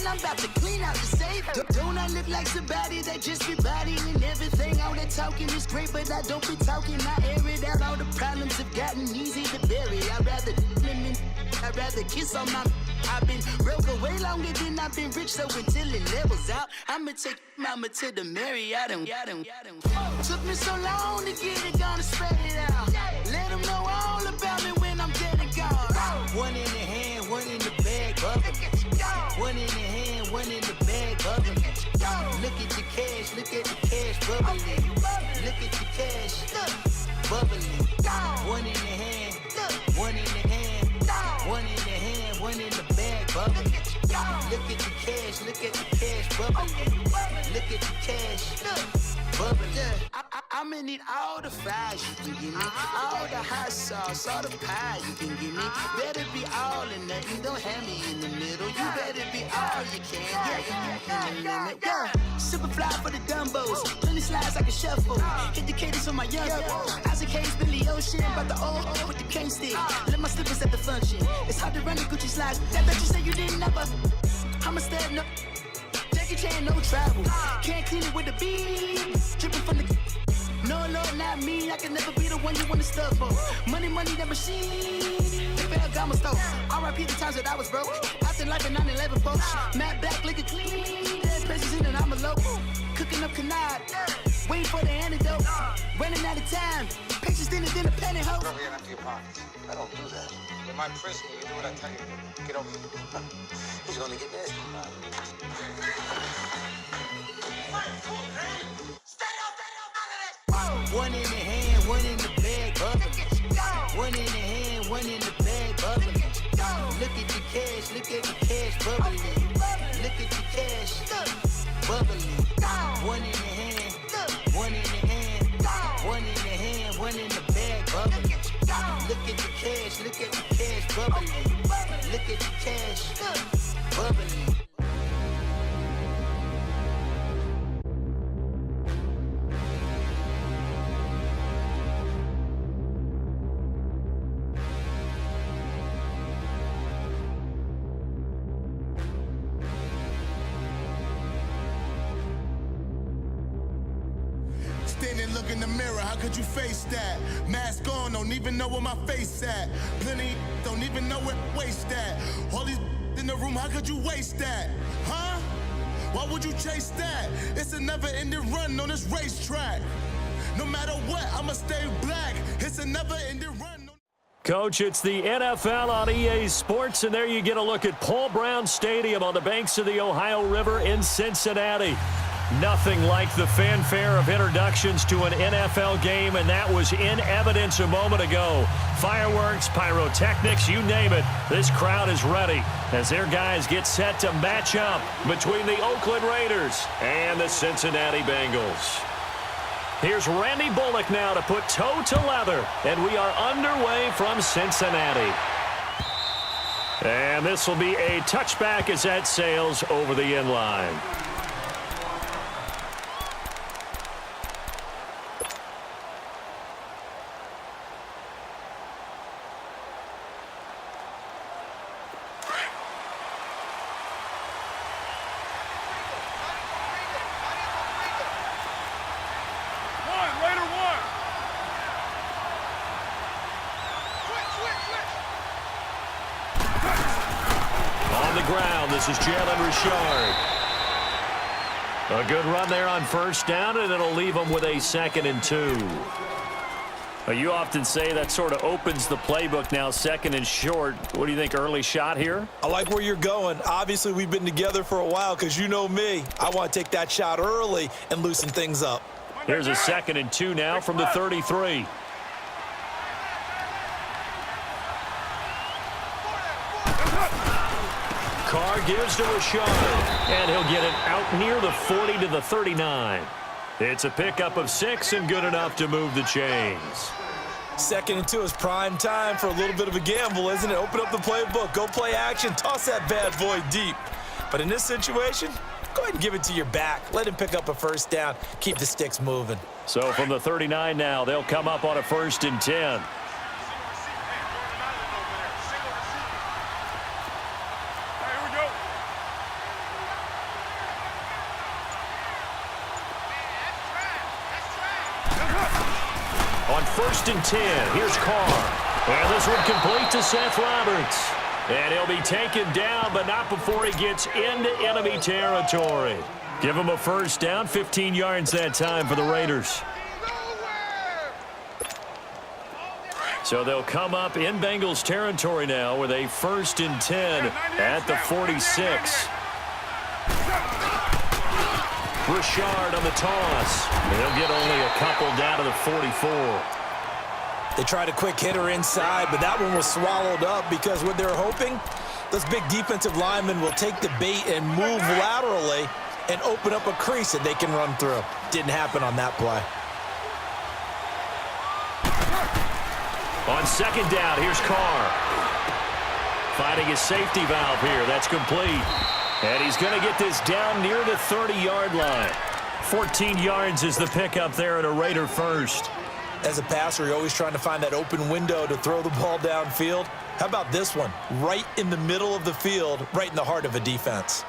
and I'm about to clean out the safe. Don't I look like somebody that just be bodying everything? All that talking is great, but I don't be talking. I air it out. All the problems have gotten easy to bury. I'd rather kiss on my. I've been broke way longer than I've been rich, so until it levels out, I'ma take mama to the Marriott. Took me so long to get it, gonna spread it out. Let them know all about me when I'm dead and gone. One in the hand, one in the bag, bubbling. One in the hand, one in the bag, bubbling. Look at the cash, look at the cash, bubbling. Look at the cash, bubbling. One in the hand, one in the hand, one in the hand, one in the bag, bubbling. Look at the cash, look at the cash, bubbling. Look at the cash, bubbling. I'ma need all the fries you can give me, all the hot sauce, all the pie you can give me. Better be all in nothing, don't have me in the middle. You better be all you can. Yeah. Super fly for the Dumbos, plenty slides like a shuffle. Hit the cadence on my young. Isaac Hayes, Billy Ocean, but the old with the cane stick. Let my slippers at the function. It's hard to run the Gucci slides. That you say you didn't never. I'm a stud, no. Jackie Chan, no travel. Can't clean it with the beat. Dripping from the. No, Lord, not me. I can never be the one you wanna stuff for. Money, that machine. Ferragamo stove. R.I.P. the times that I was broke. After life in 9/11 folks. Matte black, liquor clean. Dead presses in and I'm a local. Cooking up canard. Waiting for the antidote. Running out of time. Patience than a penny hoe. Get over here and empty your pockets. I don't do that. You're my prisoner. You do what I tell you to. Get over here. He's gonna get nasty. One in the hand, one in the bag, bubbling. One in the hand, one in the bag, bubbling. Look at the cash, look at the cash, bubbling. Look at the cash, bubbling. One in the hand, one in the hand, one in the hand, one in the bag, bubbling. Look at the cash, look at the cash, bubbling. Look at the cash, bubbling. Standing, look in the mirror, how could you face that? Mask on, don't even know where my face at. Plenty, don't even know where waste at. All these in the room, how could you waste that? Huh? Why would you chase that? It's a never-ending run on this racetrack. No matter what, I'ma stay black. It's a never-ending run. Coach, it's the NFL on EA Sports, and there you get a look at Paul Brown Stadium on the banks of the Ohio River in Cincinnati. Nothing like the fanfare of introductions to an NFL game, and that was in evidence a moment ago. Fireworks, pyrotechnics, you name it. This crowd is ready as their guys get set to match up between the Oakland Raiders and the Cincinnati Bengals. Here's Randy Bullock now to put toe to leather, and we are underway from Cincinnati. And this will be a touchback as that sails over the end line. This is Jalen Richard. A good run there on first down, and it'll leave them with a 2nd and 2. You often say that sort of opens the playbook now, 2nd and short. What do you think, early shot here? I like where you're going. Obviously, we've been together for a while because you know me. I want to take that shot early and loosen things up. Here's a 2nd and 2 now from the 33. Carr gives to Rashard, and he'll get it out near the 40 to the 39. It's a pickup of 6 and good enough to move the chains. 2nd and 2 is prime time for a little bit of a gamble, isn't it? Open up the playbook, go play action, toss that bad boy deep. But in this situation, go ahead and give it to your back. Let him pick up a first down. Keep the sticks moving. So from the 39 now, they'll come up on a 1st and 10. On 1st and 10, here's Carr. And this one complete to Seth Roberts. And he'll be taken down, but not before he gets into enemy territory. Give him a first down, 15 yards that time for the Raiders. So they'll come up in Bengals territory now with a 1st and 10 at the 46. Richard on the toss. He'll get only a couple down to the 44. They tried a quick hitter inside, but that one was swallowed up because what they're hoping, those big defensive linemen will take the bait and move laterally and open up a crease that they can run through. Didn't happen on that play. On 2nd down, here's Carr. Finding his safety valve here. That's complete. And he's going to get this down near the 30-yard line. 14 yards is the pickup there at a Raider first. As a passer, you're always trying to find that open window to throw the ball downfield. How about this one? Right in the middle of the field, right in the heart of a defense.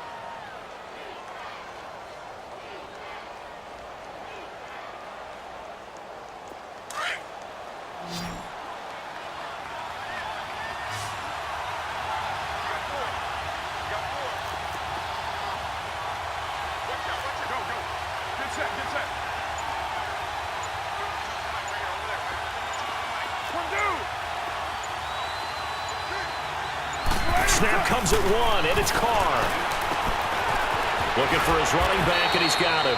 Snap comes at 1, and it's Carr. Looking for his running back, and he's got it.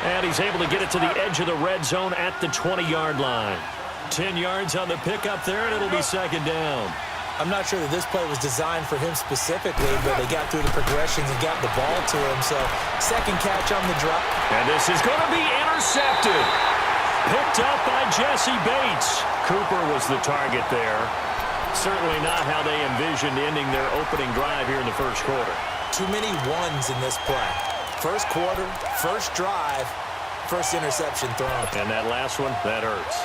And he's able to get it to the edge of the red zone at the 20-yard line. 10 yards on the pickup there, and it'll be 2nd down. I'm not sure that this play was designed for him specifically, but they got through the progressions and got the ball to him. So, 2nd catch on the drop. And this is going to be intercepted. Picked up by Jesse Bates. Cooper was the target there. Certainly not how they envisioned ending their opening drive here in the 1st quarter. Too many ones in this play. 1st quarter, 1st drive, 1st interception thrown. And that last one, that hurts.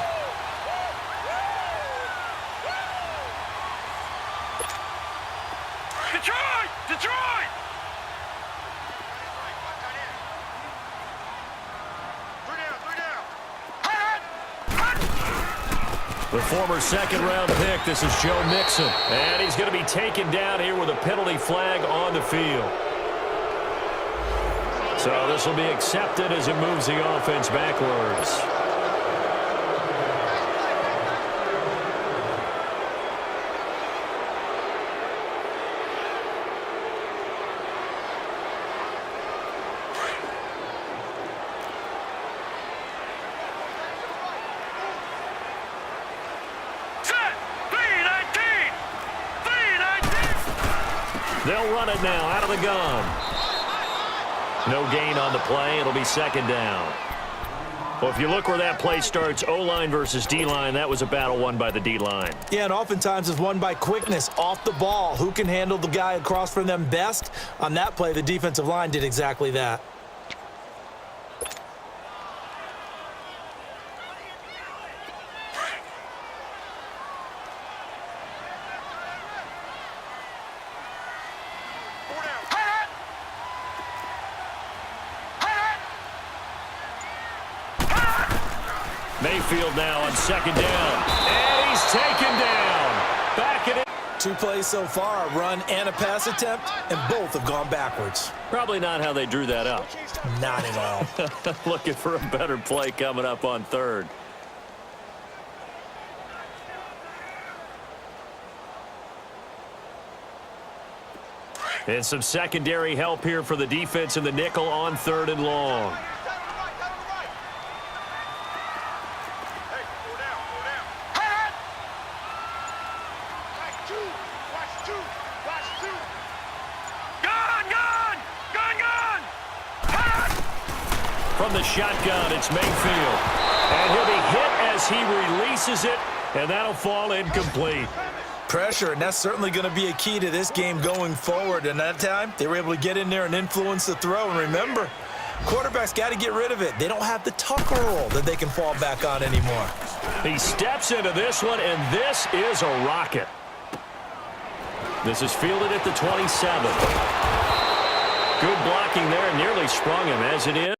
Detroit! Detroit! The former 2nd-round pick, this is Joe Mixon. And he's going to be taken down here with a penalty flag on the field. So this will be accepted as it moves the offense backwards. They'll run it now out of the gun. No gain on the play. It'll be 2nd down. Well, if you look where that play starts, O-line versus D-line, that was a battle won by the D-line. Yeah, and oftentimes it's won by quickness off the ball. Who can handle the guy across from them best? On that play, the defensive line did exactly that. Mayfield now on 2nd down. And he's taken down. Back it in. 2 plays so far, a run and a pass attempt, and both have gone backwards. Probably not how they drew that up. Not at all. Looking for a better play coming up on 3rd. And some secondary help here for the defense in the nickel on 3rd and long. From the shotgun, it's Mayfield. And he'll be hit as he releases it, and that'll fall incomplete. Pressure, and that's certainly going to be a key to this game going forward. And that time, they were able to get in there and influence the throw. And remember, quarterbacks got to get rid of it. They don't have the Tucker rule that they can fall back on anymore. He steps into this one, and this is a rocket. This is fielded at the 27. Good blocking there, nearly sprung him as it is.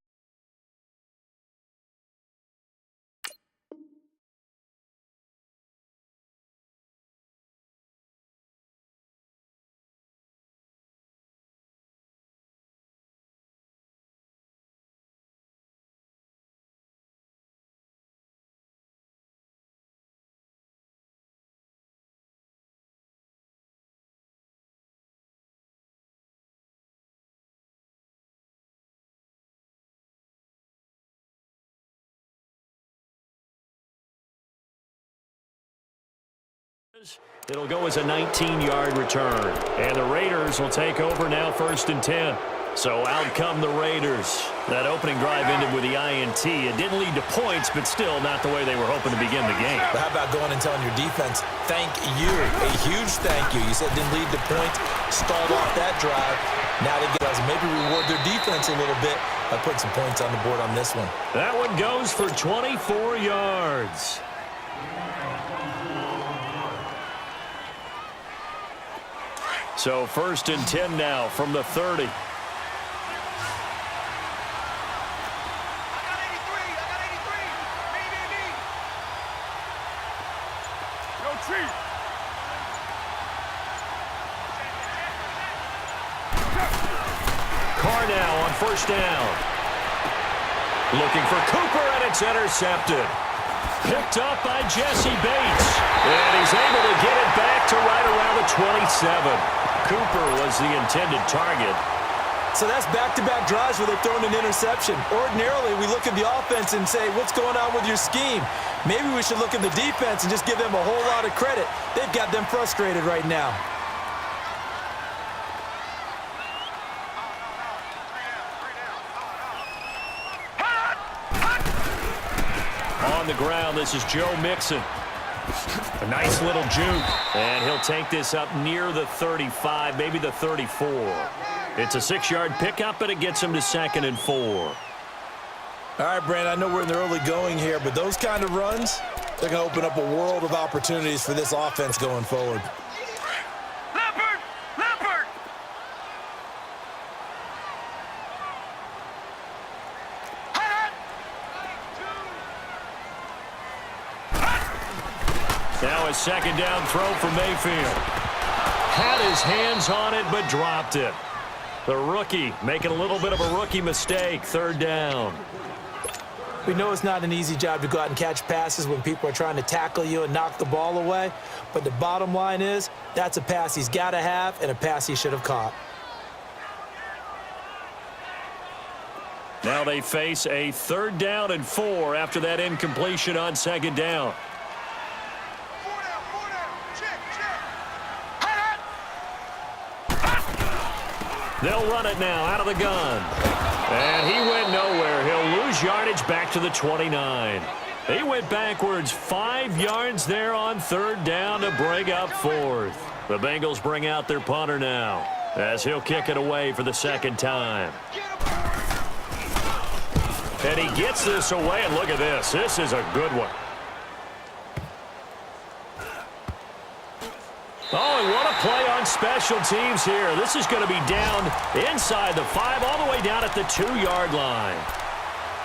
It'll go as a 19-yard return. And the Raiders will take over now 1st and 10. So out come the Raiders. That opening drive ended with the INT. It didn't lead to points, but still not the way they were hoping to begin the game. But how about going and telling your defense, thank you, a huge thank you. You said it didn't lead to points, stalled off that drive. Now they get us maybe reward their defense a little bit by putting some points on the board on this one. That one goes for 24 yards. So 1st and 10 now from the 30. Carr now on 1st down. Looking for Cooper, and it's intercepted. Picked up by Jesse Bates. And he's able to get it back to right around the 27. Cooper was the intended target. So that's back-to-back drives where they've thrown an interception. Ordinarily, we look at the offense and say, what's going on with your scheme? Maybe we should look at the defense and just give them a whole lot of credit. They've got them frustrated right now. On the ground, this is Joe Mixon. A nice little juke. And he'll take this up near the 35, maybe the 34. It's a 6-yard pickup, but it gets him to 2nd and 4. All right, Brandon, I know we're in the early going here, but those kind of runs, they're going to open up a world of opportunities for this offense going forward. Leopard! Leopard! Now a 2nd down throw for Mayfield. Had his hands on it, but dropped it. The rookie making a little bit of a rookie mistake. 3rd down. We know it's not an easy job to go out and catch passes when people are trying to tackle you and knock the ball away. But the bottom line is, that's a pass he's got to have and a pass he should have caught. Now they face a 3rd down and 4 after that incompletion on 2nd down. They'll run it now out of the gun. And he went nowhere. He'll lose yardage back to the 29. He went backwards 5 yards there on 3rd down to bring up 4th. The Bengals bring out their punter now as he'll kick it away for the 2nd time. And he gets this away, and look at this. This is a good one. Oh, and what a play on special teams here. This is going to be down inside the 5, all the way down at the 2-yard line.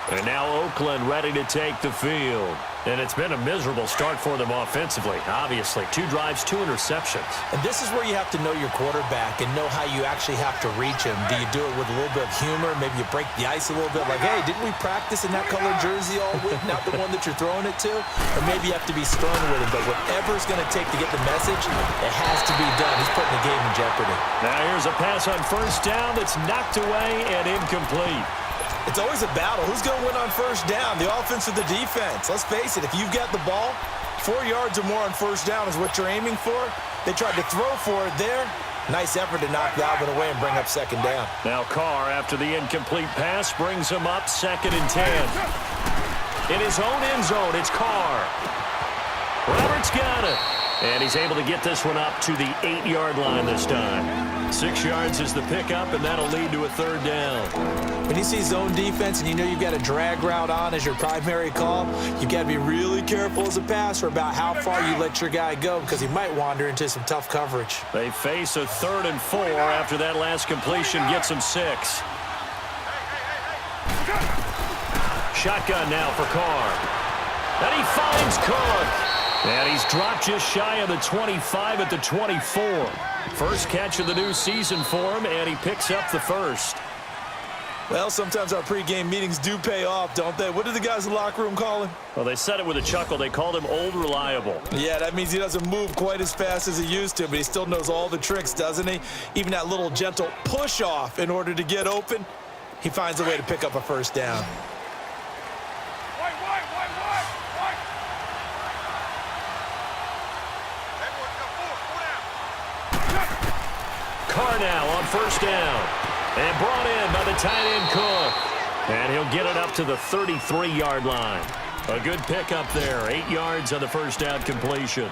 And now Oakland ready to take the field. And it's been a miserable start for them offensively, obviously. 2 drives, 2 interceptions. And this is where you have to know your quarterback and know how you actually have to reach him. Do you do it with a little bit of humor? Maybe you break the ice a little bit, like, hey, didn't we practice in that colored jersey all week, not the one that you're throwing it to? Or maybe you have to be stern with him. But whatever it's going to take to get the message, it has to be done. He's putting the game in jeopardy. Now here's a pass on 1st down that's knocked away and incomplete. It's always a battle. Who's going to win on 1st down, the offense or the defense? Let's face it, if you've got the ball, 4 yards or more on 1st down is what you're aiming for. They tried to throw for it there. Nice effort to knock Dalvin away and bring up 2nd down. Now Carr, after the incomplete pass, brings him up 2nd and 10. In his own end zone, it's Carr. Roberts got it. And he's able to get this one up to the 8-yard line this time. 6 yards is the pickup, and that'll lead to a 3rd down. When you see zone defense and you know you've got a drag route on as your primary call, you've got to be really careful as a passer about how far you let your guy go because he might wander into some tough coverage. They face a 3rd and 4 after that last completion gets him 6. Shotgun now for Carr. And he finds Cook. And he's dropped just shy of the 25 at the 24. First catch of the new season for him, and he picks up the 1st. Well, sometimes our pregame meetings do pay off, don't they? What did the guys in the locker room call him? Well, they said it with a chuckle. They called him Old Reliable. Yeah, that means he doesn't move quite as fast as he used to, but he still knows all the tricks, doesn't he? Even that little gentle push-off in order to get open, he finds a way to pick up a 1st down. Carr now on first down. And brought in by the tight end Cook. And he'll get it up to the 33-yard line. A good pickup there. 8 yards on the first down completion.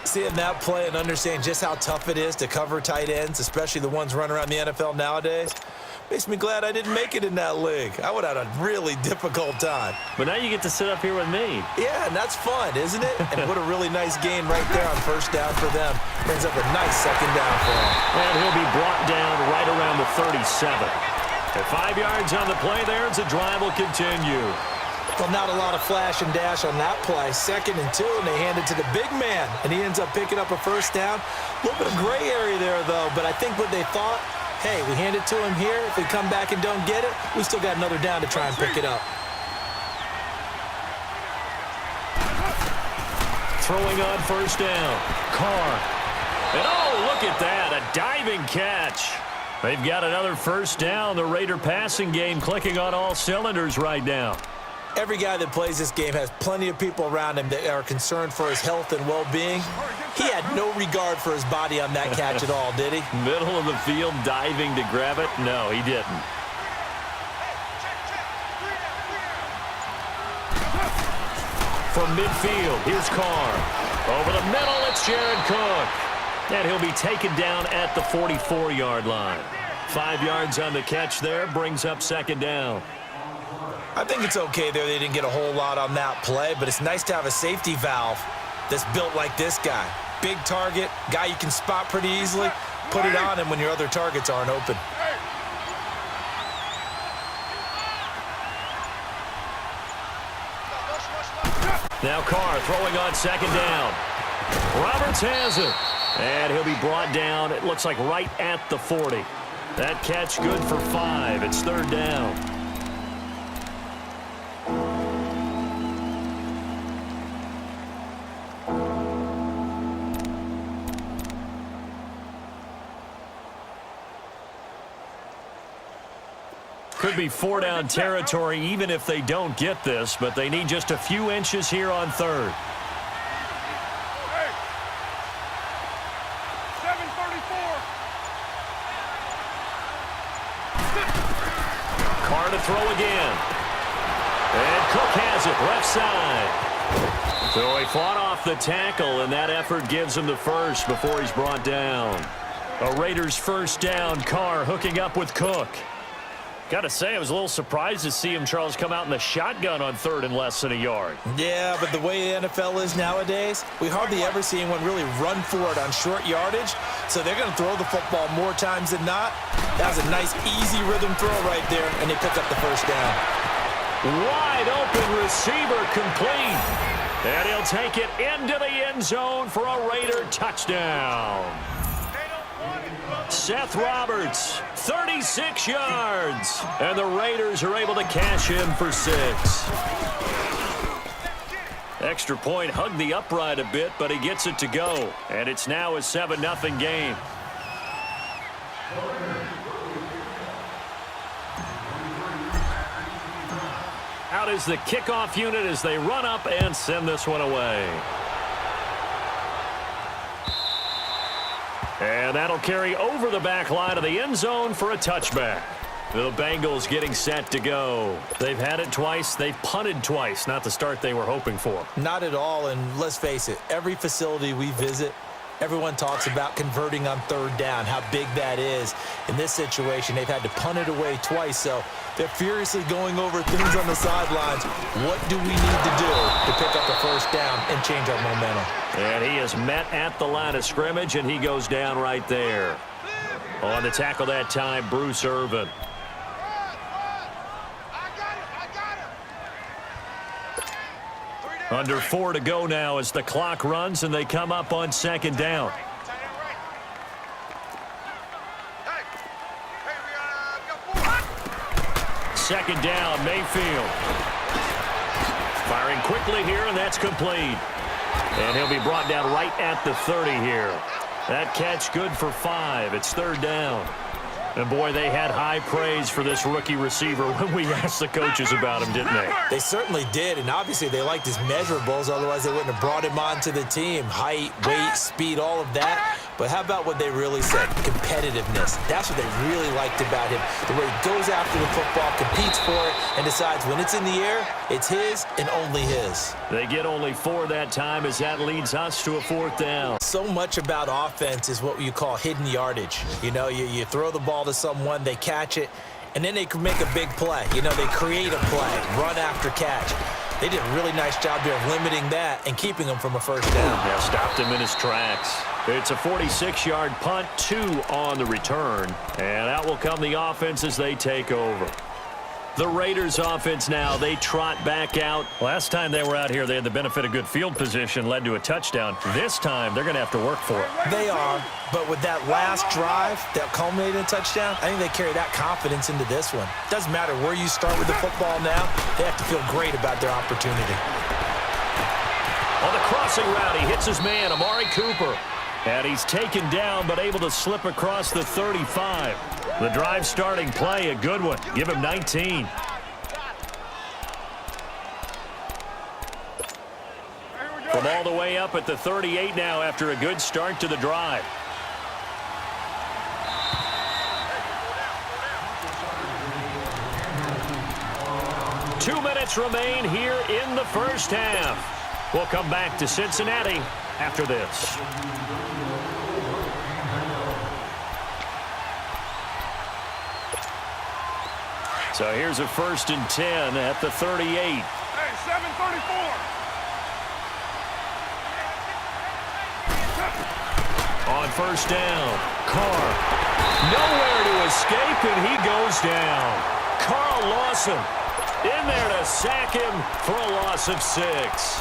Seeing that play and understanding just how tough it is to cover tight ends, especially the ones running around the NFL nowadays, makes me glad I didn't make it in that league. I would have had a really difficult time. But now you get to sit up here with me. Yeah, and that's fun, isn't it? And what a really nice gain right there on first down for them. Brings up a nice second down for him. And he'll be brought down right around the 37. At 5 yards on the play there, as the drive will continue. Well, not a lot of flash and dash on that play. 2nd and 2, and they hand it to the big man. And he ends up picking up a first down. A little bit of gray area there, though. But I think what they thought, hey, we hand it to him here. If we come back and don't get it, we still got another down to try and pick it up. Throwing on first down. Carr. And oh, look at that. A diving catch. They've got another first down. The Raider passing game clicking on all cylinders right now. Every guy that plays this game has plenty of people around him that are concerned for his health and well-being. He had no regard for his body on that catch at all, did he? Middle of the field, diving to grab it? No, he didn't. From midfield, here's Carr. Over the middle, it's Jared Cook. And he'll be taken down at the 44-yard line. 5 yards on the catch there, brings up second down. I think it's okay there. They didn't get a whole lot on that play, but it's nice to have a safety valve that's built like this guy. Big target, guy you can spot pretty easily. Put it on him when your other targets aren't open. Now Carr throwing on second down. Roberts has it. And he'll be brought down, it looks like right at the 40. That catch good for 5. It's third down. Could be 4-down territory even if they don't get this, but they need just a few inches here on third. Hey. 7:34. Carr to throw again. And Cook has it left side. So he fought off the tackle, and that effort gives him the first before he's brought down. A Raiders first down. Carr hooking up with Cook. Got to say, I was a little surprised to see him, Charles, come out in the shotgun on third and less than a yard. Yeah, but the way the NFL is nowadays, we hardly ever see anyone really run for it on short yardage. So they're going to throw the football more times than not. That was a nice, easy rhythm throw right there, and they pick up the first down. Wide open receiver complete. And he'll take it into the end zone for a Raider touchdown. Seth Roberts, 36 yards. And the Raiders are able to cash in for 6. Extra point hugged the upright a bit, but he gets it to go. And it's now a 7-0 game. Out is the kickoff unit as they run up and send this one away. And that'll carry over the back line of the end zone for a touchback. The Bengals getting set to go. They've had it twice. They've punted twice. Not the start they were hoping for. Not at all, and let's face it, every facility we visit, everyone talks about converting on third down, how big that is. In this situation, they've had to punt it away twice, so they're furiously going over things on the sidelines. What do we need to do to pick up the first down and change our momentum? And he is met at the line of scrimmage, and he goes down right there. On the tackle that time, Bruce Irvin. Under 4 to go now as the clock runs, and they come up on second down. Second down, Mayfield. Firing quickly here, and that's complete. And he'll be brought down right at the 30 here. That catch good for 5. It's third down. And, boy, they had high praise for this rookie receiver when we asked the coaches about him, didn't they? They certainly did, and obviously they liked his measurables. Otherwise, they wouldn't have brought him onto the team. Height, weight, speed, all of that. But how about what they really said? Competitiveness. That's what they really liked about him. The way he goes after the football, competes for it, and decides when it's in the air, it's his and only his. They get only 4 that time as that leads us to a 4th down. So much about offense is what you call hidden yardage. You know, you throw the ball to someone, they catch it, and then they can make a big play. You know, they create a play, run after catch. They did a really nice job there of limiting that and keeping him from a first down. Yeah, stopped him in his tracks. It's a 46-yard punt, 2 on the return. And out will come the offense as they take over. The Raiders offense now, they trot back out. Last time they were out here, they had the benefit of good field position, led to a touchdown. This time, they're going to have to work for it. They are, but with that last drive that culminated in a touchdown, I think they carry that confidence into this one. Doesn't matter where you start with the football now, they have to feel great about their opportunity. On the crossing route, he hits his man, Amari Cooper. And he's taken down, but able to slip across the 35. The drive starting play, a good one. Give him 19. From all the way up at the 38 now after a good start to the drive. Two minutes remain here in the first half. We'll come back to Cincinnati after this. So here's a 1st and 10 at the 38. Hey, 7:34. On first down, Carr. Nowhere to escape, and he goes down. Carl Lawson in there to sack him for a loss of 6.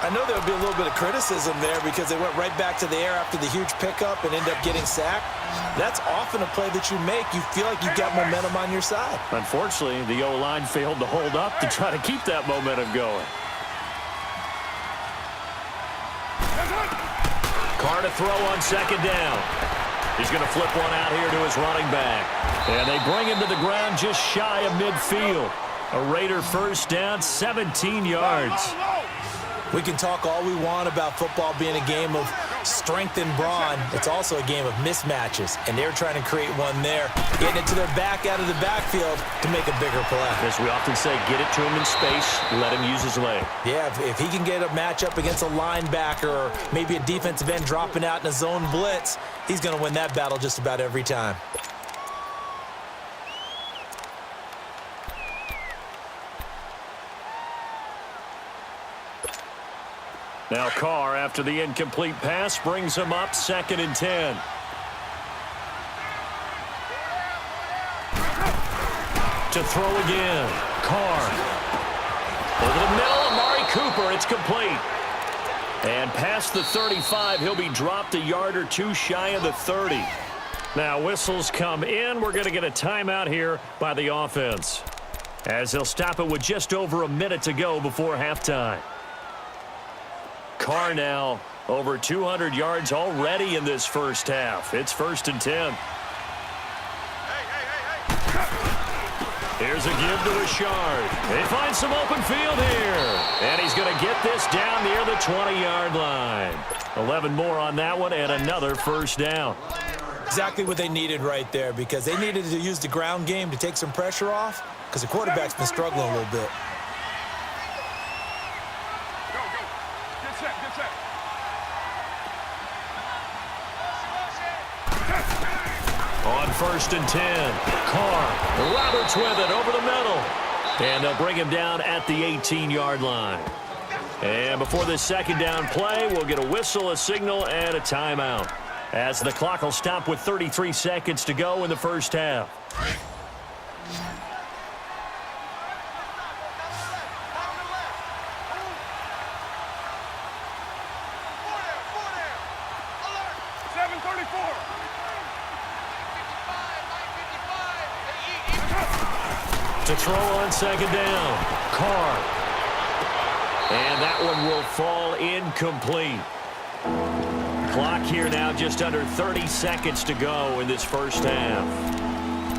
I know there'll be a little bit of criticism there because they went right back to the air after the huge pickup and ended up getting sacked. That's often a play that you make. You feel like you've got momentum on your side. Unfortunately, the O-line failed to hold up to try to keep that momentum going. Carr to throw on 2nd down. He's going to flip one out here to his running back. And they bring him to the ground just shy of midfield. A Raider first down, 17 yards. We can talk all we want about football being a game of strength and brawn. It's also a game of mismatches, and they're trying to create one there, getting it to their back out of the backfield to make a bigger play. As we often say, get it to him in space, let him use his leg. Yeah, if he can get a matchup against a linebacker or maybe a defensive end dropping out in a zone blitz, he's going to win that battle just about every time. Now Carr, after the incomplete pass, brings him up 2nd and 10. To throw again. Carr. Over the middle, Amari Cooper. It's complete. And past the 35, he'll be dropped a yard or 2 shy of the 30. Now whistles come in. We're going to get a timeout here by the offense, as they'll stop it with just over a minute to go before halftime. Carr now over 200 yards already in this first half. It's 1st and 10. Here's a give to Richard. They find some open field here. And he's going to get this down near the 20-yard line. 11 more on that one and another first down. Exactly what they needed right there, because they needed to use the ground game to take some pressure off because the quarterback's been struggling a little bit. On 1st and 10, Carr, Roberts with it over the middle. And they'll bring him down at the 18-yard line. And before this 2nd down play, we'll get a whistle, a signal, and a timeout, as the clock will stop with 33 seconds to go in the first half. To throw on 2nd down, Carr. And that one will fall incomplete. Clock here now just under 30 seconds to go in this first half.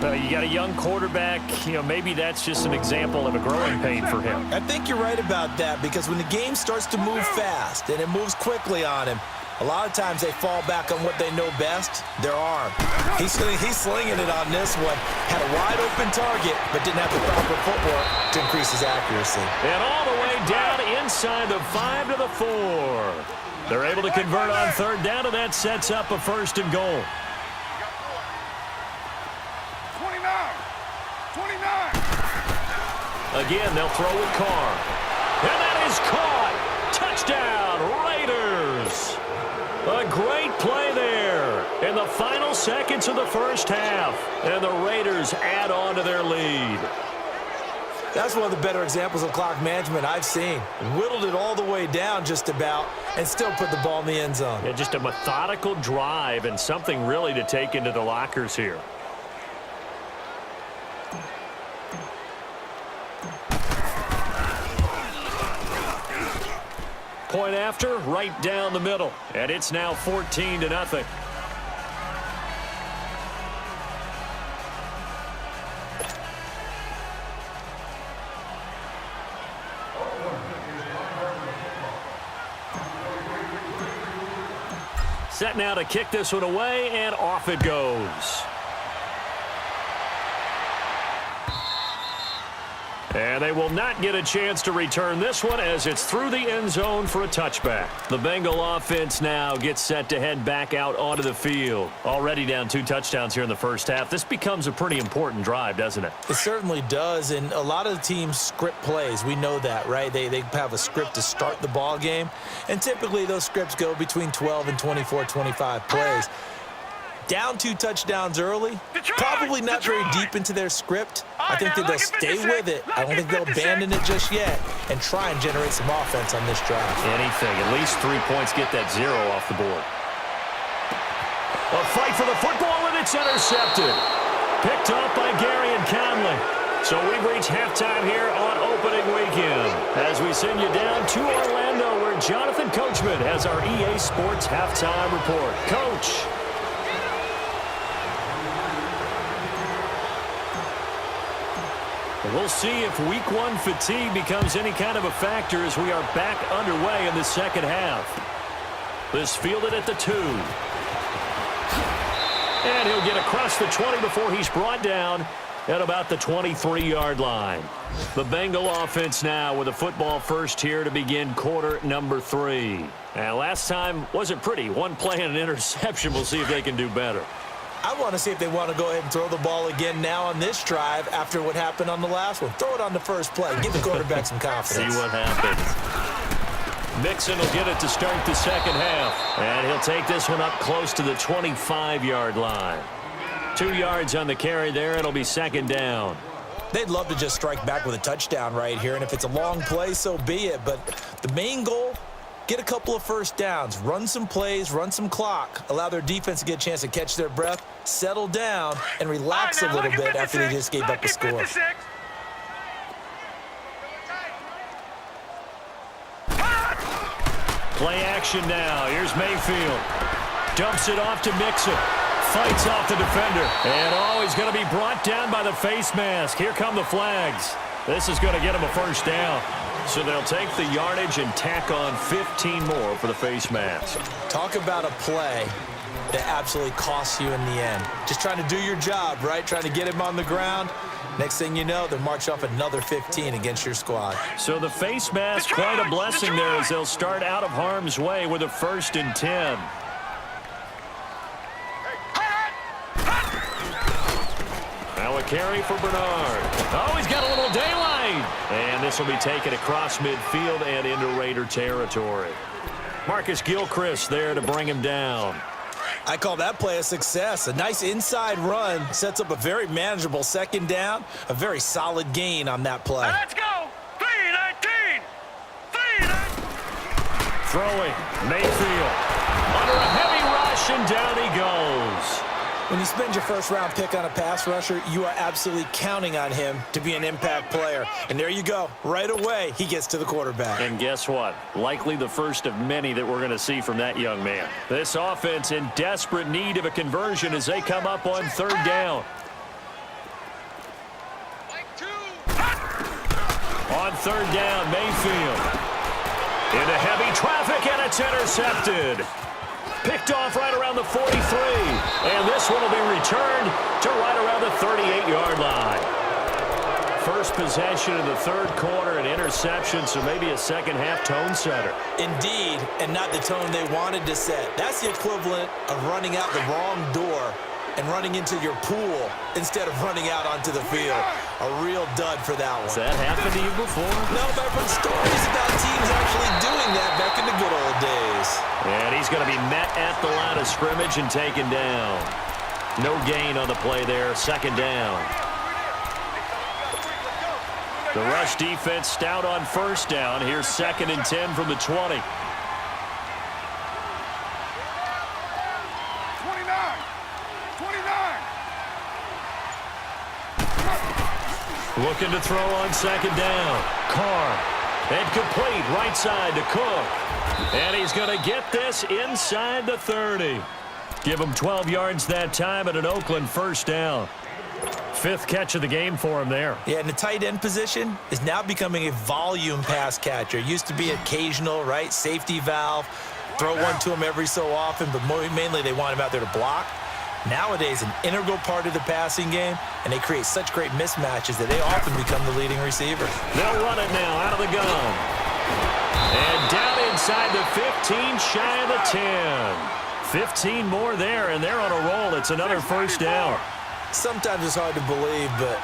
You got a young quarterback, maybe that's just an example of a growing pain for him. I think you're right about that, because when the game starts to move fast and it moves quickly on him, A lot of times they fall back on what they know best, their arm. He's slinging it on this one. Had a wide-open target, but didn't have the proper footwork to increase his accuracy. And all the way down inside the 5 to the 4. They're able to convert on third down, and that sets up a first and goal. 29. Again, they'll throw with Carr. And that is caught. Touchdown, Raiders. A great play there in the final seconds of the first half. And the Raiders add on to their lead. That's one of the better examples of clock management I've seen. Whittled it all the way down just about and still put the ball in the end zone. Yeah, just a methodical drive and something really to take into the lockers here. Point after, right down the middle. And it's now 14-0. Set now to kick this one away, and off it goes. And they will not get a chance to return this one as it's through the end zone for a touchback. The Bengal offense now gets set to head back out onto the field. Already down 2 touchdowns here in the first half. This becomes a pretty important drive, doesn't it? It certainly does, and a lot of the teams script plays. We know that, right? They have a script to start the ball game, and typically those scripts go between 12 and 24, 25 plays. Down 2 touchdowns early, probably not very deep into their script. I think that they'll stay with it. I don't think they'll abandon it just yet and try and generate some offense on this drive. Anything. At least 3 points, get that 0 off the board. A fight for the football, and it's intercepted. Picked up by Gary and Conley. So we've reached halftime here on opening weekend as we send you down to Orlando where Jonathan Coachman has our EA Sports halftime report. Coach. We'll see if week 1 fatigue becomes any kind of a factor as we are back underway in the second half. This fielded at the 2. And he'll get across the 20 before he's brought down at about the 23-yard line. The Bengal offense now with a football first here to begin quarter number 3. And last time wasn't pretty. 1 play and an interception. We'll see if they can do better. I want to see if they want to go ahead and throw the ball again now on this drive after what happened on the last one. Throw it on the first play. Give the quarterback some confidence. See what happens. Mixon will get it to start the second half. And he'll take this one up close to the 25-yard line. 2 yards on the carry there. It'll be second down. They'd love to just strike back with a touchdown right here. And if it's a long play, so be it. But the main goal, get a couple of first downs, run some plays, run some clock, allow their defense to get a chance to catch their breath, settle down, and relax a little bit after they just gave up a score. Play action now. Here's Mayfield. Dumps it off to Mixon. Fights off the defender. And he's going to be brought down by the face mask. Here come the flags. This is going to get him a first down. So they'll take the yardage and tack on 15 more for the face mask. Talk about a play that absolutely costs you in the end. Just trying to do your job, right? Trying to get him on the ground. Next thing you know, they'll march off another 15 against your squad. So the face mask, quite a blessing there as they'll start out of harm's way with a 1st and 10. Now a carry for Bernard. Oh, he's got a little daylight. And this will be taken across midfield and into Raider territory. Marcus Gilchrist there to bring him down. I call that play a success. A nice inside run sets up a very manageable second down. A very solid gain on that play. Let's go. 3-19. 3-19. Throwing. Mayfield. Under a heavy rush, and down he goes. When you spend your first-round pick on a pass rusher, you are absolutely counting on him to be an impact player. And there you go. Right away, he gets to the quarterback. And guess what? Likely the first of many that we're going to see from that young man. This offense in desperate need of a conversion as they come up on 3rd down. On 3rd down, Mayfield. Into heavy traffic, and it's intercepted. Picked off right around the 43. And this one will be returned to right around the 38-yard line. First possession of the third quarter, an interception, so maybe a second-half tone setter. Indeed, and not the tone they wanted to set. That's the equivalent of running out the wrong door and running into your pool instead of running out onto the field. A real dud for that one. Has that happened to you before? No, but I've heard stories about teams actually doing that back in the good old days. And he's going to be met at the line of scrimmage and taken down. No gain on the play there, second down. The rush defense stout on first down. Here's 2nd and 10 from the 20. 29. Looking to throw on second down. Carr. And complete right side to Cook. And he's going to get this inside the 30. Give him 12 yards that time at an Oakland first down. 5th catch of the game for him there. Yeah, and the tight end position is now becoming a volume pass catcher. It used to be occasional, right? Safety valve. Throw one to him every so often, but mainly they want him out there to block. Nowadays, an integral part of the passing game, and they create such great mismatches that they often become the leading receiver. They'll run it now out of the gun. And down inside the 15, shy of the 10. 15 more there, and they're on a roll. It's another first down. Sometimes it's hard to believe, but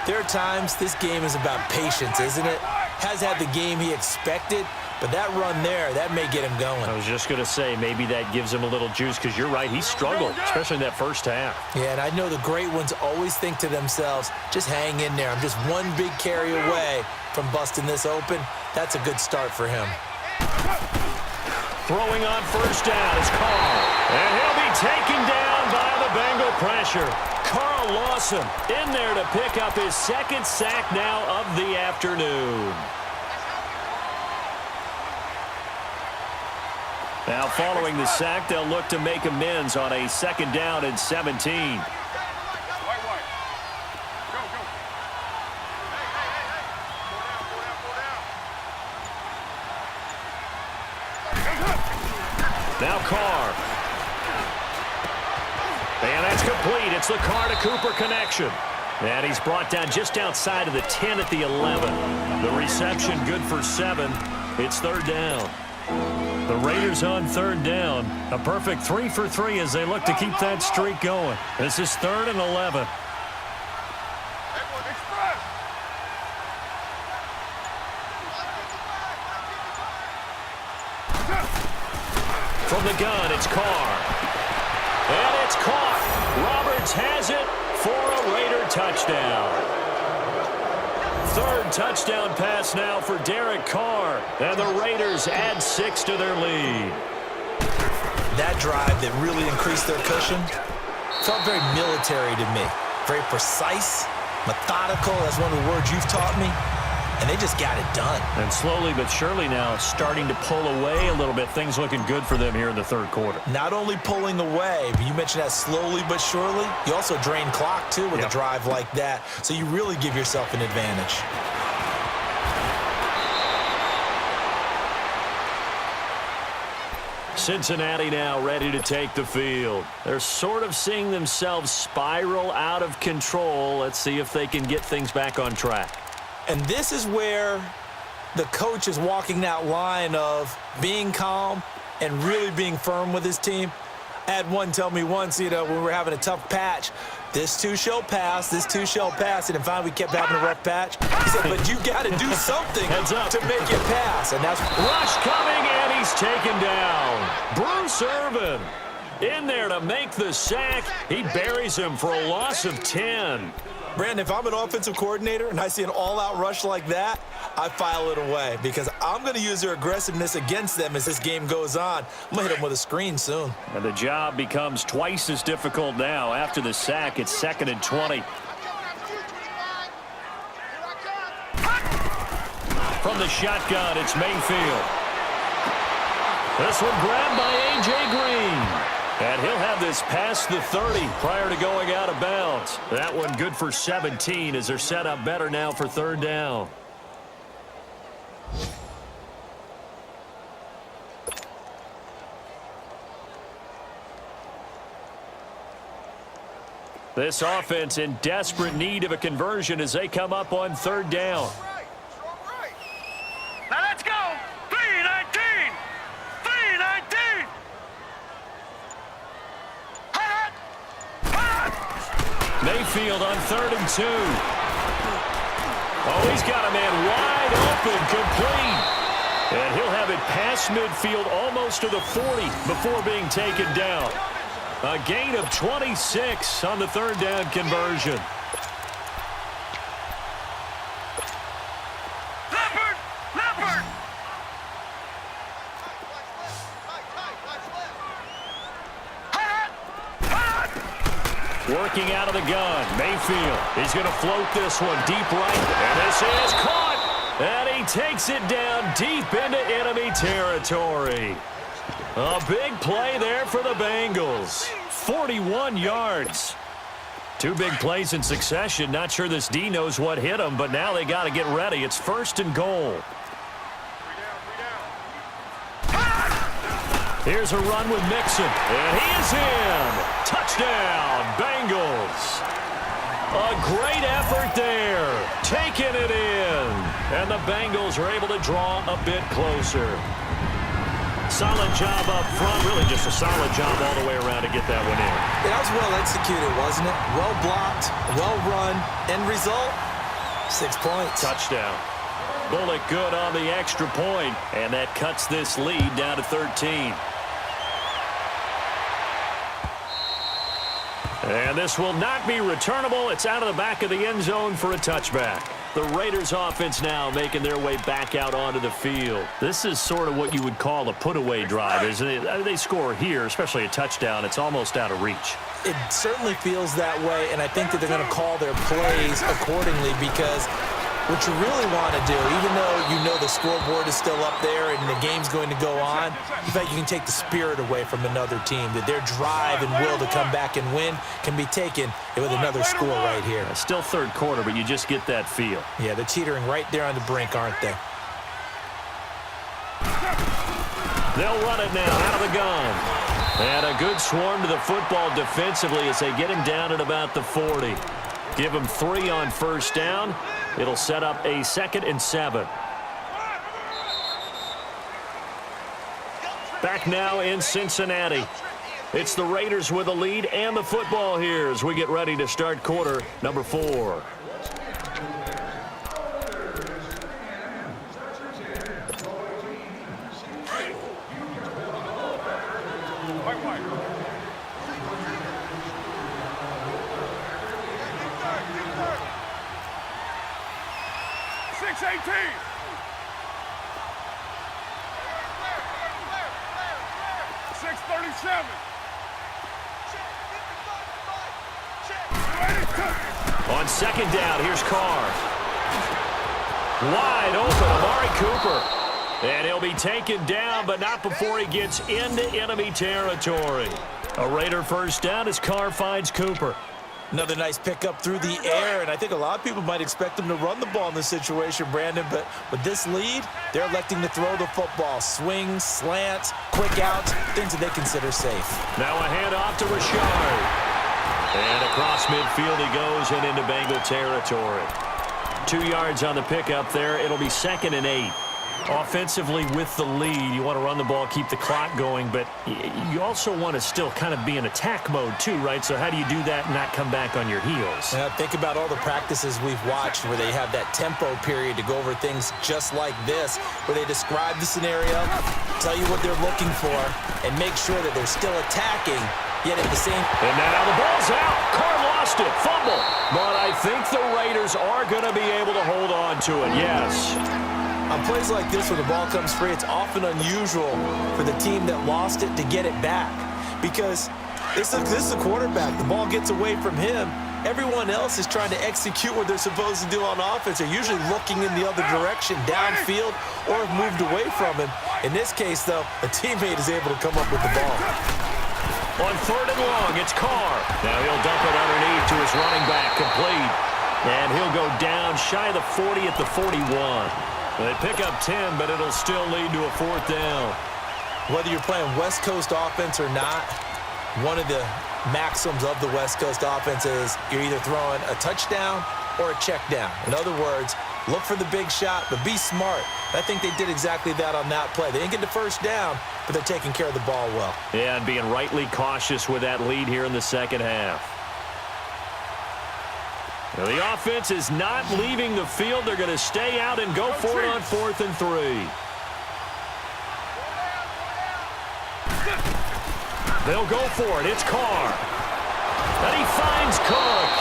there are times this game is about patience, isn't it? Has had the game he expected, but that run there, that may get him going. I was just going to say, maybe that gives him a little juice, because you're right, he struggled, especially in that first half. Yeah, and I know the great ones always think to themselves, just hang in there. I'm just one big carry away from busting this open. That's a good start for him. Throwing on first down is Carl. And he'll be taken down by the Bengal pressure. Carl Lawson in there to pick up his 2nd sack now of the afternoon. Now following the sack, they'll look to make amends on a 2nd down and 17. Now Carr. And that's complete. It's the Carr to Cooper connection. And he's brought down just outside of the 10 at the 11. The reception good for 7. It's 3rd down. The Raiders on 3rd down. A perfect 3 for 3 as they look to keep that streak going. This is 3rd and 11. From the gun, it's Carr. And it's caught. Roberts has it for a Raider touchdown. 3rd touchdown pass now for Derek Carr. And the Raiders add 6 to their lead. That drive that really increased their cushion felt very military to me. Very precise, methodical. That's one of the words you've taught me. And they just got it done. And slowly but surely now starting to pull away a little bit. Things looking good for them here in the 3rd quarter. Not only pulling away, but you mentioned that slowly but surely. You also drain clock, too, with a drive like that. So you really give yourself an advantage. Cincinnati now ready to take the field. They're sort of seeing themselves spiral out of control. Let's see if they can get things back on track. And this is where the coach is walking that line of being calm and really being firm with his team. I had one tell me once, when we were having a tough patch, this too shall pass, this too shall pass. And finally we kept having a rough patch. He said, but you got to do something to make it pass. And that's rush coming, and he's taken down. Bruce Irvin in there to make the sack. He buries him for a loss of 10. Brandon, if I'm an offensive coordinator and I see an all-out rush like that, I file it away because I'm going to use their aggressiveness against them as this game goes on. I'm going to hit them with a screen soon. And the job becomes twice as difficult now. After the sack, it's 2nd and 20. From the shotgun, it's Mayfield. This one grabbed by A.J. Green. And he'll have this past the 30 prior to going out of bounds. That one good for 17 as they're set up better now for 3rd down. This offense in desperate need of a conversion as they come up on third down. Now let's go. 3-19. 3-19. Mayfield on 3rd and 2. Oh, he's got a man wide open, complete. And he'll have it past midfield almost to the 40 before being taken down. A gain of 26 on the 3rd down conversion. Leopard. Working out of the gun, Mayfield. He's going to float this one deep right. And this is caught. And he takes it down deep into enemy territory. A big play there for the Bengals. 41 yards. 2 big plays in succession. Not sure this D knows what hit him, but now they got to get ready. It's 1st and goal. Here's a run with Mixon, and he is in. Touchdown, Bengals. A great effort there, taking it in. And the Bengals are able to draw a bit closer. Solid job up front, really just a solid job all the way around to get that one in. That was well executed, wasn't it? Well blocked, well run. End result, 6 points. Touchdown. Bullock good on the extra point, and that cuts this lead down to 13. And this will not be returnable. It's out of the back of the end zone for a touchback. The Raiders offense now making their way back out onto the field. This is sort of what you would call a put-away drive, isn't it? They score here, especially a touchdown. It's almost out of reach. It certainly feels that way, and I think that they're going to call their plays accordingly because what you really want to do, even though you know the scoreboard is still up there and the game's going to go on, in fact, you can take the spirit away from another team, that their drive and will to come back and win can be taken with another score right here. Still 3rd quarter, but you just get that feel. Yeah, they're teetering right there on the brink, aren't they? They'll run it now out of the gun. And a good swarm to the football defensively as they get him down at about the 40. Give him 3 on 1st down. It'll set up a 2nd and 7. Back now in Cincinnati. It's the Raiders with a lead and the football here as we get ready to start quarter number 4. On 2nd down, here's Carr. Wide open, Amari Cooper. And he'll be taken down, but not before he gets into enemy territory. A Raider 1st down as Carr finds Cooper. Another nice pickup through the air, and I think a lot of people might expect them to run the ball in this situation, Brandon, but with this lead, they're electing to throw the football. Swings, slants, quick outs, things that they consider safe. Now a handoff to Rashard. And across midfield he goes and into Bengal territory. 2 yards on the pickup there. It'll be 2nd and 8. Offensively with the lead, you want to run the ball, keep the clock going, but you also want to still kind of be in attack mode too, right? So how do you do that and not come back on your heels? Yeah, think about all the practices we've watched where they have that tempo period to go over things just like this, where they describe the scenario, tell you what they're looking for, and make sure that they're still attacking, yet at the same... And now the ball's out. Carr lost it. Fumble. But I think the Raiders are going to be able to hold on to it, yes. On plays like this, when the ball comes free, it's often unusual for the team that lost it to get it back. Because this is the quarterback. The ball gets away from him. Everyone else is trying to execute what they're supposed to do on offense. They're usually looking in the other direction, downfield, or have moved away from him. In this case, though, a teammate is able to come up with the ball. On 3rd and long, it's Carr. Now he'll dump it underneath to his running back, complete. And he'll go down shy of the 40 at the 41. They pick up 10, but it'll still lead to a 4th down. Whether you're playing West Coast offense or not, one of the maxims of the West Coast offense is you're either throwing a touchdown or a check down. In other words, look for the big shot, but be smart. I think they did exactly that on that play. They didn't get the first down, but they're taking care of the ball well. Yeah, and being rightly cautious with that lead here in the second half. Now, the offense is not leaving the field. They're going to stay out and go for it on 4th and 3. They'll go for it. It's Carr. And he finds Cook.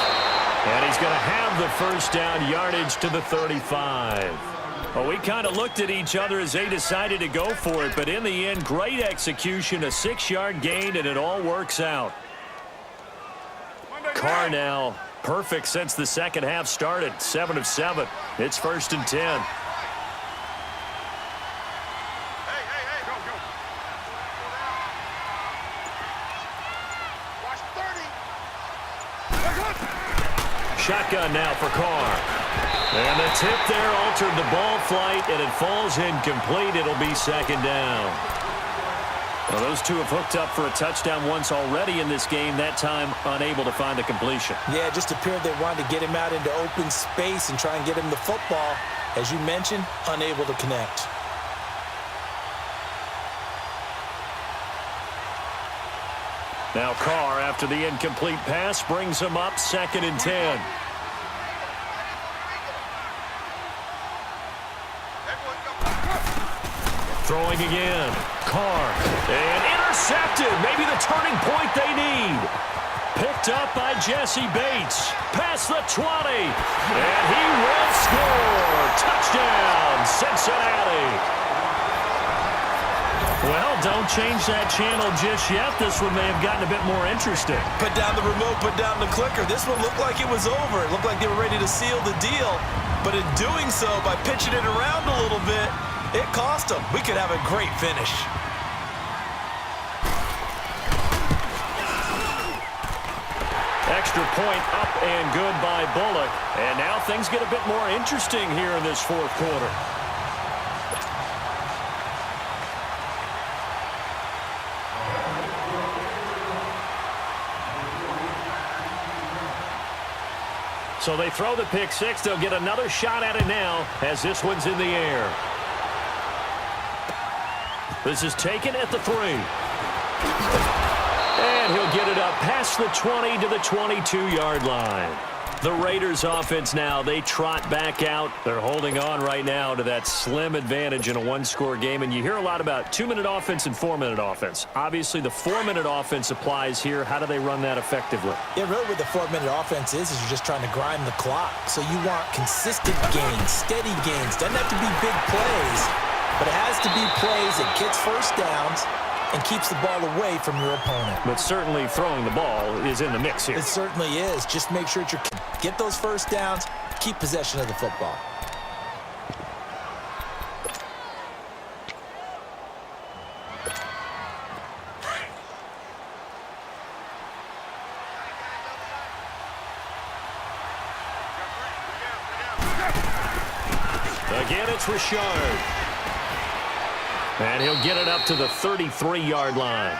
And he's going to have the first down, yardage to the 35. Well, we kind of looked at each other as they decided to go for it, but in the end, great execution, a 6-yard gain, and it all works out. Carr now perfect since the second half started, 7 of 7. It's 1st and 10. Shotgun now for Carr. And the tip there altered the ball flight, and it falls incomplete. It'll be 2nd down. Well, those two have hooked up for a touchdown once already in this game, that time unable to find the completion. Yeah, it just appeared they wanted to get him out into open space and try and get him the football. As you mentioned, unable to connect. Now Carr, after the incomplete pass, brings him up 2nd and 10. Throwing again. Carr. And intercepted. Maybe the turning point they need. Picked up by Jesse Bates. Past the 20. And he will score. Touchdown, Cincinnati. Well, don't change that channel just yet. This one may have gotten a bit more interesting. Put down the remote, put down the clicker. This one looked like it was over. It looked like they were ready to seal the deal. But in doing so, by pitching it around a little bit, it cost them. We could have a great finish. Extra point up and good by Bullock. And now things get a bit more interesting here in this 4th quarter. So they throw the pick 6. They'll get another shot at it now as this one's in the air. This is taken at the 3. And he'll get it up past the 20 to the 22-yard line. The Raiders offense now, they trot back out. They're holding on right now to that slim advantage in a 1-score game. And you hear a lot about 2-minute offense and 4-minute offense. Obviously, the 4-minute offense applies here. How do they run that effectively? Yeah, really what the 4-minute offense is you're just trying to grind the clock. So you want consistent gains, steady gains. Doesn't have to be big plays, but it has to be plays that gets first downs and keeps the ball away from your opponent. But certainly throwing the ball is in the mix here. It certainly is. Just make sure that you get those first downs, keep possession of the football. Again, it's Richard. And he'll get it up to the 33-yard line.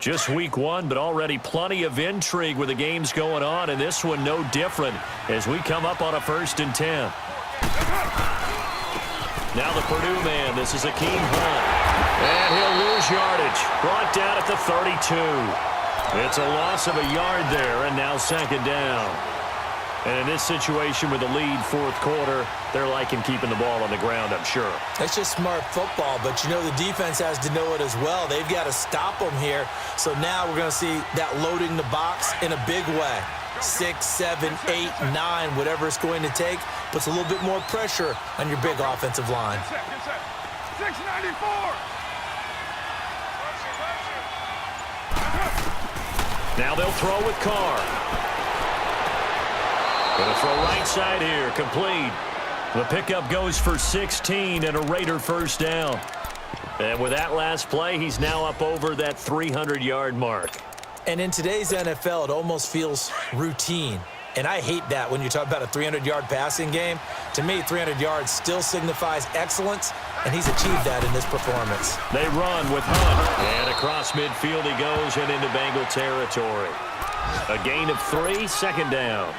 Just week 1, but already plenty of intrigue with the games going on, and this one no different as we come up on a 1st and 10. Now the Purdue man. This is Akeem Hunt. And he'll lose yardage. Brought down at the 32. It's a loss of a yard there, and now 2nd down. And in this situation with the lead fourth quarter, they're liking keeping the ball on the ground, I'm sure. That's just smart football, but you know the defense has to know it as well. They've got to stop them here. So now we're going to see that loading the box in a big way. 6, 7, 8, 9, whatever it's going to take, puts a little bit more pressure on your big offensive line. 694. Now they'll throw with Carr. Going to throw right side here, complete. The pickup goes for 16 and a Raider first down. And with that last play, he's now up over that 300-yard mark. And in today's NFL, it almost feels routine. And I hate that when you talk about a 300-yard passing game. To me, 300 yards still signifies excellence, and he's achieved that in this performance. They run with Hunt. And across midfield he goes and into Bengal territory. A gain of 3, second down.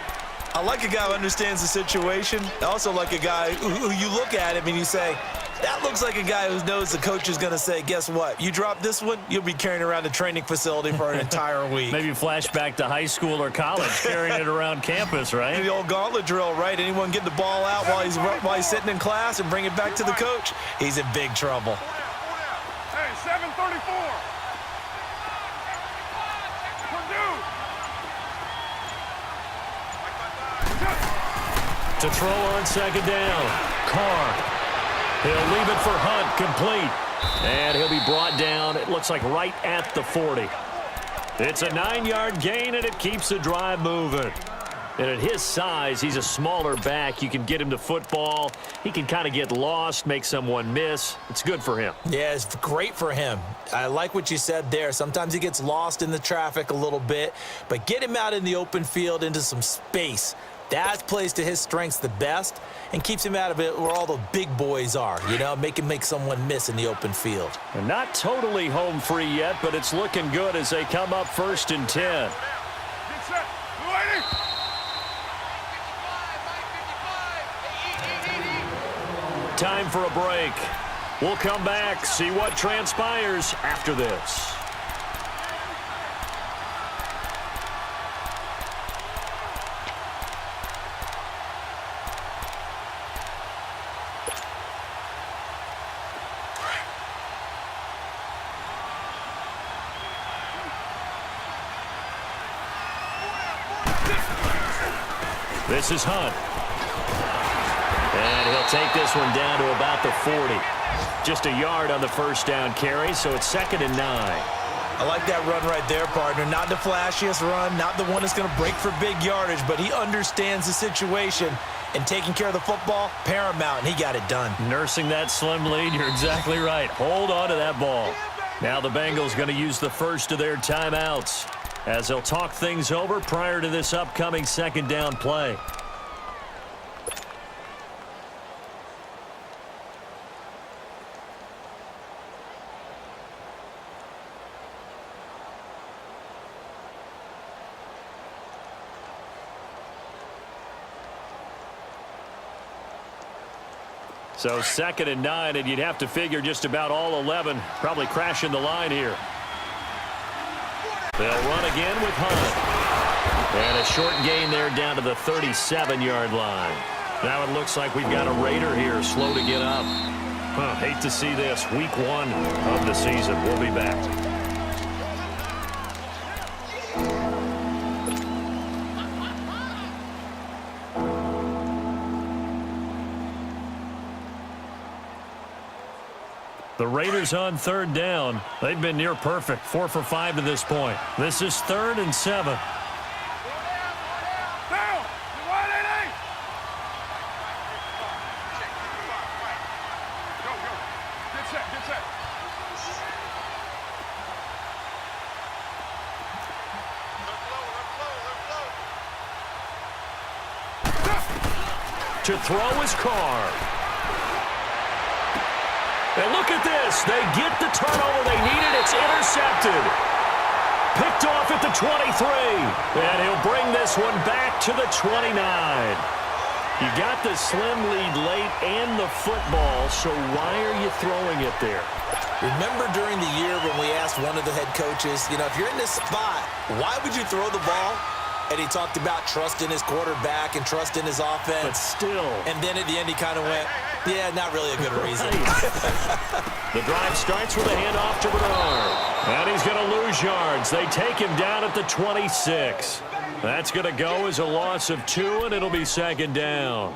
I like a guy who understands the situation. I also like a guy who you look at him and you say, that looks like a guy who knows the coach is going to say, guess what? You drop this one, you'll be carrying around a training facility for an entire week. Maybe flashback to high school or college, carrying it around campus, right? The old gauntlet drill, right? Anyone get the ball out while he's sitting in class and bring it back to the coach, he's in big trouble. Hey, 734. To throw on second down, Carr. He'll leave it for Hunt, complete. And he'll be brought down, it looks like right at the 40. It's a 9-yard gain, and it keeps the drive moving. And at his size, he's a smaller back. You can get him to football. He can kind of get lost, make someone miss. It's good for him. Yeah, it's great for him. I like what you said there. Sometimes he gets lost in the traffic a little bit, but get him out in the open field into some space. That plays to his strengths the best and keeps him out of it where all the big boys are, you know, make someone miss in the open field. And not totally home free yet, but it's looking good as they come up 1st and 10. Get set. 280. Time for a break. We'll come back, see what transpires after this. This is Hunt. And he'll take this one down to about the 40. Just a yard on the first down carry, so it's 2nd and 9. I like that run right there, partner. Not the flashiest run, not the one that's going to break for big yardage, but he understands the situation, and taking care of the football, paramount, and he got it done. Nursing that slim lead, you're exactly right. Hold on to that ball. Now the Bengals going to use the first of their timeouts as they'll talk things over prior to this upcoming second down play. So 2nd and 9, and you'd have to figure just about all 11 probably crashing the line here. They'll run again with Hunt. And a short gain there down to the 37-yard line. Now it looks like we've got a Raider here, slow to get up. Hate to see this. Week 1 of the season. We'll be back. The Raiders on 3rd down. They've been near perfect, 4 for 5 to this point. This is 3rd and 7. Down. 180. Go. Get set. To throw is Carr. And look at this. They get the turnover they needed. It's intercepted. Picked off at the 23. And he'll bring this one back to the 29. You got the slim lead late and the football, so why are you throwing it there? Remember during the year when we asked one of the head coaches, you know, if you're in this spot, why would you throw the ball? And he talked about trusting his quarterback and trusting his offense. But still. And then at the end, he kind of went, yeah, not really a good reason. The drive starts with a handoff to Bernard. And he's going to lose yards. They take him down at the 26. That's going to go as a loss of 2, and it'll be second down.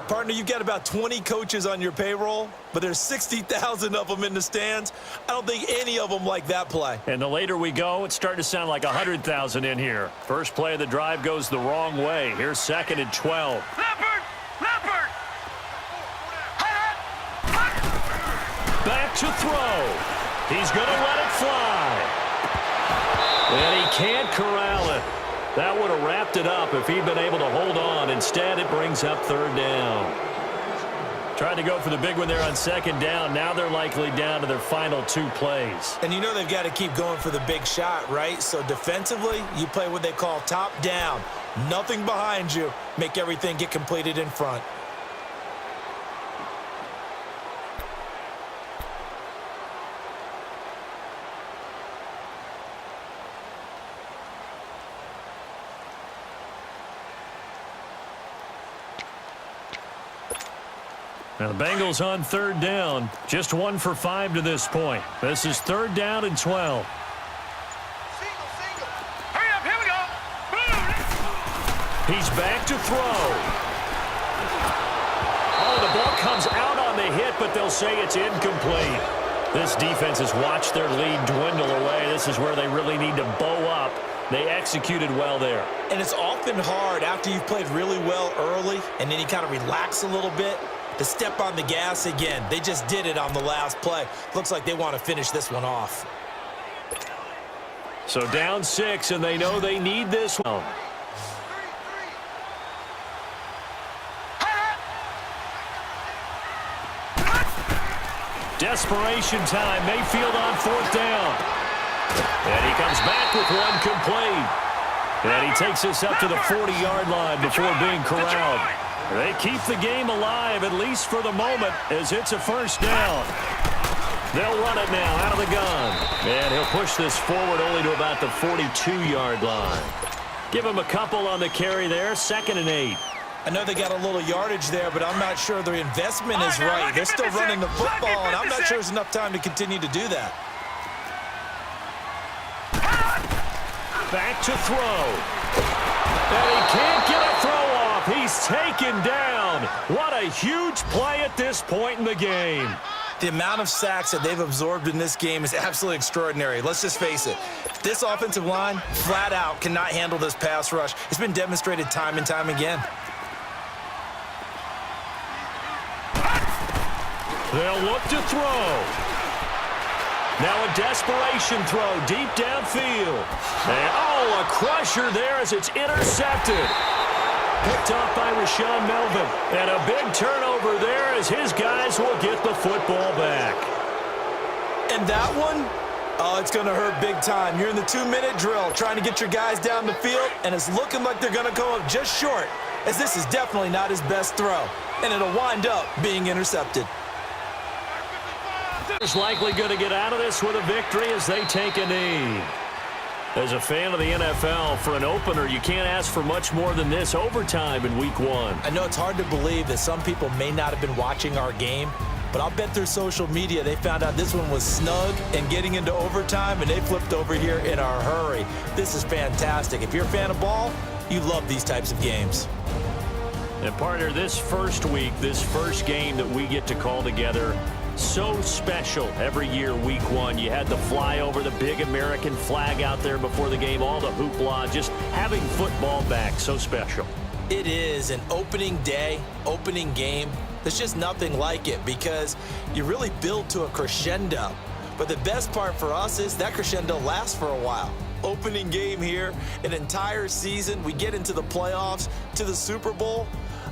Partner, you've got about 20 coaches on your payroll, but there's 60,000 of them in the stands. I don't think any of them like that play. And the later we go, it's starting to sound like 100,000 in here. First play of the drive goes the wrong way. Here's second and 12. Leopard! Leopard! Back to throw. He's going to let it fly. And he can't corral it. That would have wrapped it up if he'd been able to hold on. Instead, it brings up third down. Tried to go for the big one there on second down. Now they're likely down to their final 2 plays. And you know they've got to keep going for the big shot, right? So defensively, you play what they call top down. Nothing behind you. Make everything get completed in front. Now the Bengals on third down. Just 1 for 5 to this point. This is third down and 12. Hurry up, here we go. He's back to throw. Oh, the ball comes out on the hit, but they'll say it's incomplete. This defense has watched their lead dwindle away. This is where they really need to bow up. They executed well there. And it's often hard after you've played really well early and then you kind of relax a little bit to step on the gas again. They just did it on the last play. Looks like they want to finish this one off. So down 6, and they know they need this one. Desperation time. Mayfield on fourth down. And he comes back with one complete. And he takes us up to the 40-yard line before being corralled. They keep the game alive, at least for the moment, as it's a first down. They'll run it now out of the gun. And he'll push this forward only to about the 42-yard line. Give him a couple on the carry there, 2nd and 8. I know they got a little yardage there, but I'm not sure their investment is right. They're still running the football, and I'm not sure there's enough time to continue to do that. Back to throw. And he can't get a throw off. He's taken down. What a huge play at this point in the game. The amount of sacks that they've absorbed in this game is absolutely extraordinary. Let's just face it. This offensive line, flat out, cannot handle this pass rush. It's been demonstrated time and time again. They'll look to throw. Now a desperation throw deep downfield. And, oh, a crusher there as it's intercepted. Picked off by Rashawn Melvin. And a big turnover there as his guys will get the football back. And that one, oh, it's going to hurt big time. You're in the 2-minute drill trying to get your guys down the field, and it's looking like they're going to go up just short, as this is definitely not his best throw. And it'll wind up being intercepted. Is likely going to get out of this with a victory as they take a knee. As a fan of the NFL, for an opener, you can't ask for much more than this overtime in Week 1. I know it's hard to believe that some people may not have been watching our game, but I'll bet through social media they found out this one was snug and getting into overtime, and they flipped over here in a hurry. This is fantastic. If you're a fan of ball, you love these types of games. And partner, this first week, this first game that we get to call together, so special every year, Week 1. You had the flyover, the big American flag out there before the game, all the hoopla, just having football back, so special. It is an opening day, opening game. There's just nothing like it because you really build to a crescendo. But the best part for us is that crescendo lasts for a while. Opening game here, an entire season. We get into the playoffs, to the Super Bowl.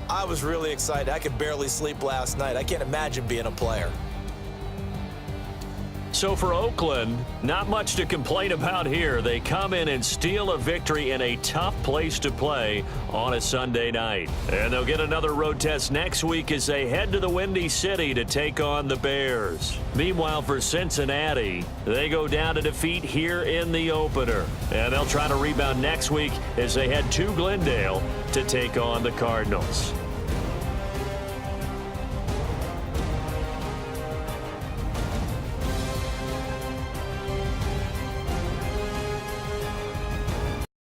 I was really excited. I could barely sleep last night. I can't imagine being a player. So for Oakland, not much to complain about here. They come in and steal a victory in a tough place to play on a Sunday night. And they'll get another road test next week as they head to the Windy City to take on the Bears. Meanwhile, for Cincinnati, they go down to defeat here in the opener. And they'll try to rebound next week as they head to Glendale to take on the Cardinals.